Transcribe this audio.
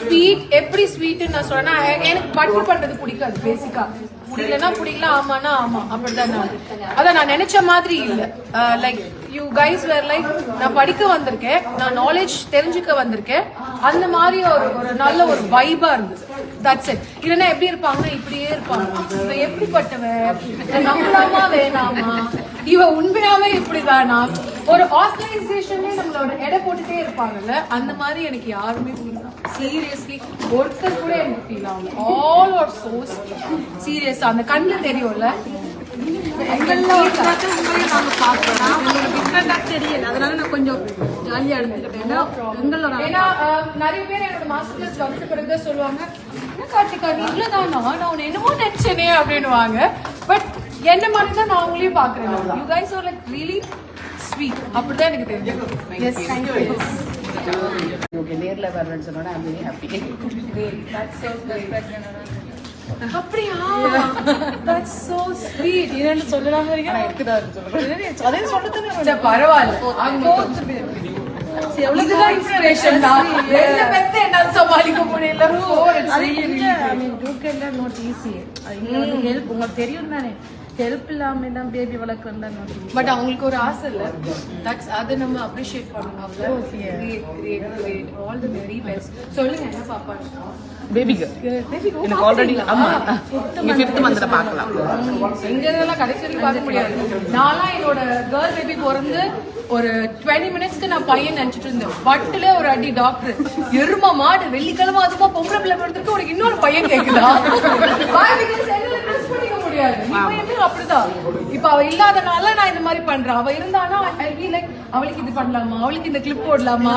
Sweet எப்படி ஸ்வீட்னு நான் சொல்றேன்னா எனக்கு பட்டர் பண்றது பிடிக்காது பேசிக்கா. முடியலன்னா பிடிக்கல, ஆமானா ஆமா, அப்படிதான் நான். அதான் நான் நினைச்ச மாதிரி இல்ல. Like you guys were like நான் படிக்க வந்திருக்கேன், நான் நாலேஜ் தெரிஞ்சுக்க வந்திருக்கேன், அந்த மாதிரி ஒரு நல்ல ஒரு வைபா இருந்தது. That's it. இல்லைன்னா எப்படி இருப்பாங்கன்னா இப்படியே இருப்பாங்க, இவ எப்படிப்பட்டவ, நம்பலாமா வேணாமா, இவ உண்மையாவே இப்படிதானா, ஒரு ஆர்கனைசேஷன்ல நம்மளோட எடை போட்டுட்டே இருப்பாங்கல்ல, அந்த மாதிரி எனக்கு யாருமே சீரியஸ்லி ஒருத்தர் கூட எனக்கு ஃபீல் ஆகல. All are so serious. அந்த கண்ணுல தெரியும்ல, அதனால நான் கொஞ்சம் ஜாலியா எடுத்துக்கிட்டேன். ஏன்னா நிறைய பேர் என்னோட மாஸ்டர் கிளாஸ் வந்த பிறகு சொல்லுவாங்க, என்ன கார்த்திகா நீ இவ்வளவுதானா, நான் உன்னை என்னமோ நினைச்சேனே அப்படின்னுவாங்க. பட் என்ன மாதிரி தான் நான் அவங்களையும் பாக்குறேன். You guys are like really sweet. அப்படிதான் எனக்கு தெரியும். S, thank you. ஓகே, நேர்ல வரணும்னு சொன்னா I am very happy. That's so sweet. அப்படியா? That's so sweet. என்னன்னு சொல்லலாம் வரீங்க, நான் இருக்குதான் சொல்றேன். அதே சொல்லுங்க, பரவாயில்ல. இதுதான் இன்ஸ்பிரேஷன் தான். ரெண்டு பேர்த்த என்னால சமாளிக்க முடியல. Not easy. ஹெல்ப் உங்களுக்கு தெரியும் தானே, ஹெல்ப் இல்லாம தான் பேபி வளர்க்கணும். பட் அவங்களுக்கு ஒரு ஆசை இல்ல, தட்ஸ் அது நம்ம அப்ரிஷியேட் பண்ணணும். All the very best. சொல்லுங்க என்ன பாப்பா? பேபிக்கு எனக்கு ஆல்ரெடி ஆமா நீங்க 5th மந்த்ல பார்க்கலாம். எங்க இதெல்லாம் கடைசி பார்க்க முடியாது. நான்லாம் என்னோட கேர்ள் பேபி பிறந்து ஒரு 20 மினிட்ஸ்க்கு நான் பையன் நினைச்சிட்டு இருந்தேன். பட்டுல ஒரு அடி டாக்டர், எருமா மாடு வெள்ளிக்கிழமை அதுமா பொம்பளை பிள்ளை பிறந்திருக்கு, உனக்கு இன்னொரு பையன் கேக்குதா? பண்ணிக்க முடியாது. அப்படிதான். இப்ப அவ இல்லாதனால நான் இந்த மாதிரி பண்றேன். அவ இருந்தானா அவளுக்கு இது பண்ணலாமா, அவளுக்கு இந்த கிளிப் போடலாமா,